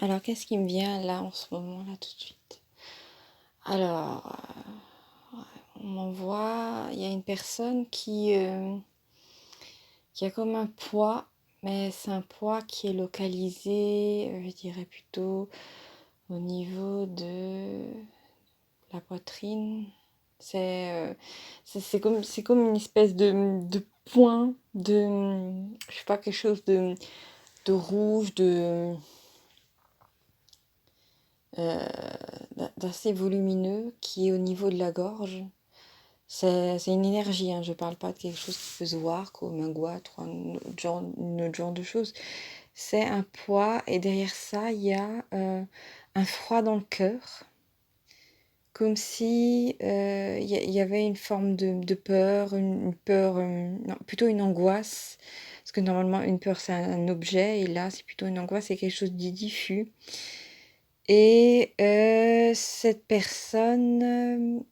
Alors, qu'est-ce qui me vient là en ce moment, là tout de suite? Alors, on m'envoie, il y a une personne qui a comme un poids, mais c'est un poids qui est localisé, je dirais plutôt au niveau de la poitrine. C'est comme une espèce de point, je sais pas, quelque chose de rouge, euh, d'assez volumineux qui est au niveau de la gorge. C'est une énergie, hein. Je parle pas de quelque chose qui peut se voir comme un goitre ou un autre genre de choses. C'est un poids et derrière ça, il y a un froid dans le cœur, comme si il y avait une forme de peur, une peur, non, plutôt une angoisse. Parce que normalement, une peur, c'est un objet, et là, c'est plutôt une angoisse, c'est quelque chose de diffus. Et cette personne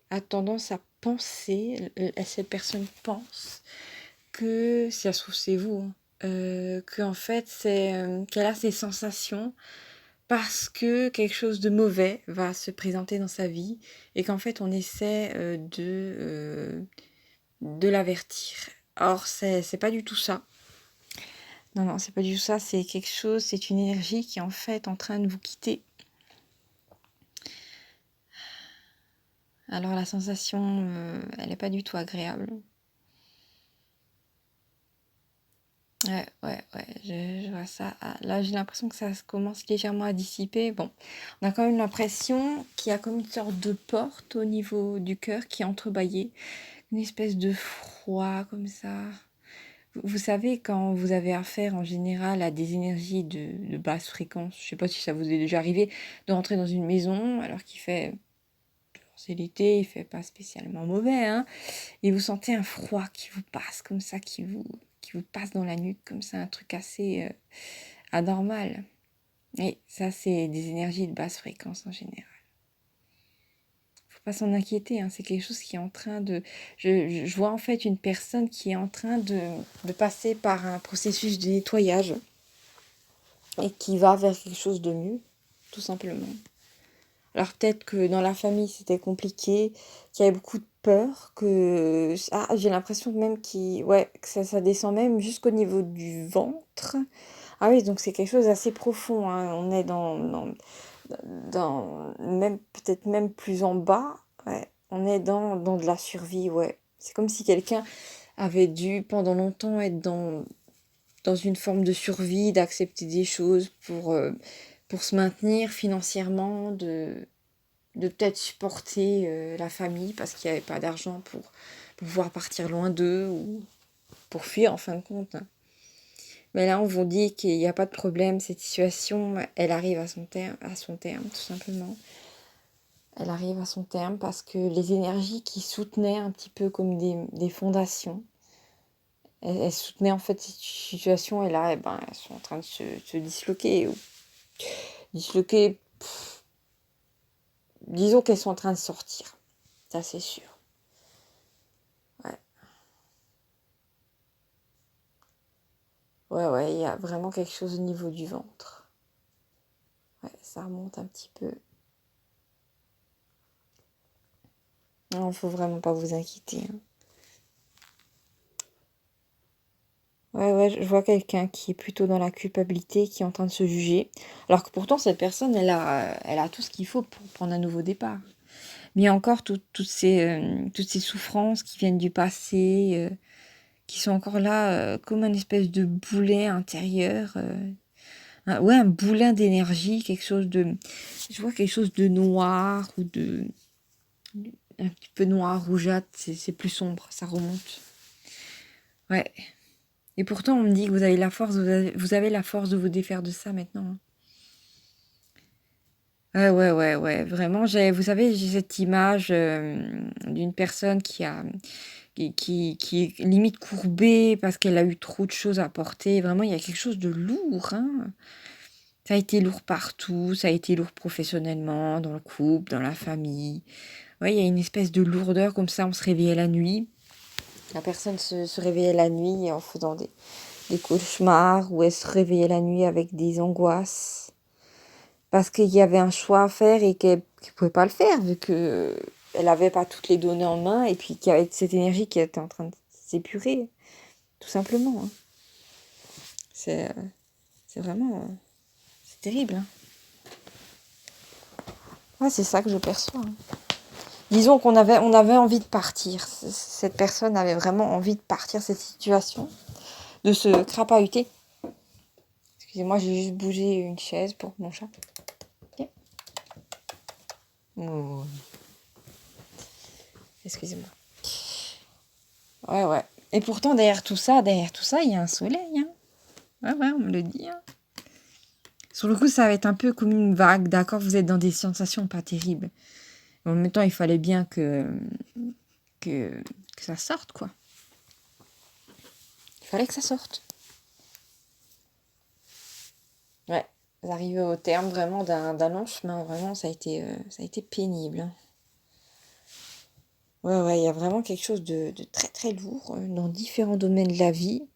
a tendance à penser, cette personne pense que, si ça se trouve c'est vous, hein, que en fait c'est qu'elle a ces sensations parce que quelque chose de mauvais va se présenter dans sa vie et qu'en fait on essaie de l'avertir. Or c'est pas du tout ça. Non, non, c'est pas du tout ça, c'est quelque chose, c'est une énergie qui est en fait en train de vous quitter. Alors la sensation, elle n'est pas du tout agréable. Ouais, je vois ça. Ah, là, j'ai l'impression que ça commence légèrement à dissiper. Bon, on a quand même l'impression qu'il y a comme une sorte de porte au niveau du cœur qui est entrebâillée. Une espèce de froid comme ça. Vous savez, quand vous avez affaire en général à des énergies de basse fréquence, je sais pas si ça vous est déjà arrivé, de rentrer dans une maison alors qu'il fait... C'est l'été, il fait pas spécialement mauvais, hein. Et vous sentez un froid qui vous passe comme ça, qui vous passe dans la nuque, comme ça, un truc assez anormal. Et ça, c'est des énergies de basse fréquence en général. Faut pas s'en inquiéter, hein, c'est quelque chose qui est en train de... Je vois en fait une personne qui est en train de passer par un processus de nettoyage et qui va vers quelque chose de mieux, tout simplement. Alors peut-être que dans la famille c'était compliqué, qu'il y avait beaucoup de peur, que ah, j'ai l'impression même ouais, que ça descend même jusqu'au niveau du ventre. Ah oui, donc c'est quelque chose d'assez profond, hein. On est dans même peut-être même plus en bas. Ouais. On est dans de la survie, ouais. C'est comme si quelqu'un avait dû pendant longtemps être dans une forme de survie, d'accepter des choses pour se maintenir financièrement, de peut-être supporter la famille parce qu'il n'y avait pas d'argent pour pouvoir partir loin d'eux ou pour fuir en fin de compte, hein. Mais là, on vous dit qu'il n'y a pas de problème, cette situation, elle arrive à son terme, tout simplement. Elle arrive à son terme parce que les énergies qui soutenaient un petit peu comme des fondations, elles soutenaient en fait cette situation et là, eh ben, elles sont en train de se disloquer. Disloquer, disons qu'elles sont en train de sortir, ça c'est sûr. Ouais. Ouais, il y a vraiment quelque chose au niveau du ventre. Ouais, ça remonte un petit peu. Non, faut vraiment pas vous inquiéter, hein. Ouais, je vois quelqu'un qui est plutôt dans la culpabilité, qui est en train de se juger. Alors que pourtant, cette personne, elle a tout ce qu'il faut pour prendre un nouveau départ. Mais il y a encore toutes ces souffrances qui viennent du passé, qui sont encore là, comme une espèce de boulet intérieur. Ouais, un boulin d'énergie, quelque chose de... Je vois quelque chose de noir ou de... Un petit peu noir, rougeâtre, c'est plus sombre, ça remonte. Ouais. Et pourtant, on me dit que vous avez la force, vous avez la force de vous défaire de ça maintenant, hein. Ouais. Vraiment, vous savez, j'ai cette image d'une personne qui est limite courbée parce qu'elle a eu trop de choses à porter. Vraiment, il y a quelque chose de lourd, hein. Ça a été lourd partout, ça a été lourd professionnellement, dans le couple, dans la famille. Ouais, il y a une espèce de lourdeur comme ça, on se réveillait la nuit. La personne se réveillait la nuit en faisant des cauchemars, ou elle se réveillait la nuit avec des angoisses. parce qu'il y avait un choix à faire et qu'elle ne pouvait pas le faire, vu que elle n'avait pas toutes les données en main, et puis qu'il y avait cette énergie qui était en train de s'épurer, tout simplement. Hein. C'est vraiment... c'est terrible. Hein. Ouais, c'est ça que je perçois. Hein. Disons on avait envie de partir. Cette personne avait vraiment envie de partir, cette situation, de se crapahuter. Excusez-moi, j'ai juste bougé une chaise pour mon chat. Okay. Oh. Excusez-moi. Ouais, ouais. Et pourtant, derrière tout ça, il y a un soleil. Hein. Ouais, ouais, on me le dit. Hein. Sur le coup, ça va être un peu comme une vague. D'accord, vous êtes dans des sensations pas terribles. En même temps, il fallait bien que ça sorte, quoi. Il fallait que ça sorte. Ouais, vous arrivez au terme vraiment d'un long chemin. Vraiment, ça a été pénible. Hein. Ouais, ouais, il y a vraiment quelque chose de très, très lourd dans différents domaines de la vie.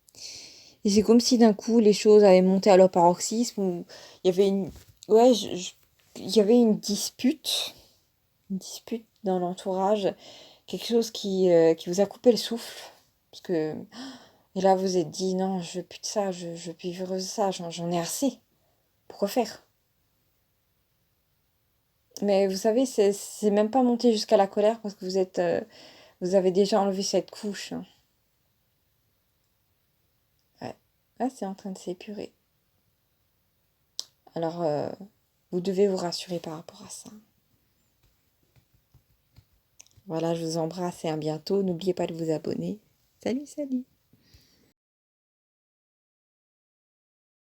Et c'est comme si d'un coup, les choses avaient monté à leur paroxysme, où il y avait une... Ouais, il y avait une dispute dans l'entourage, quelque chose qui vous a coupé le souffle. Parce que... Et là, vous vous êtes dit, non, je veux plus de ça, je veux plus vivre de ça, j'en ai assez. Pourquoi faire? Mais vous savez, c'est même pas monté jusqu'à la colère parce que vous avez déjà enlevé cette couche. Hein. Ouais. Là, c'est en train de s'épurer. Alors, vous devez vous rassurer par rapport à ça. Voilà, je vous embrasse et à bientôt. N'oubliez pas de vous abonner. Salut, salut!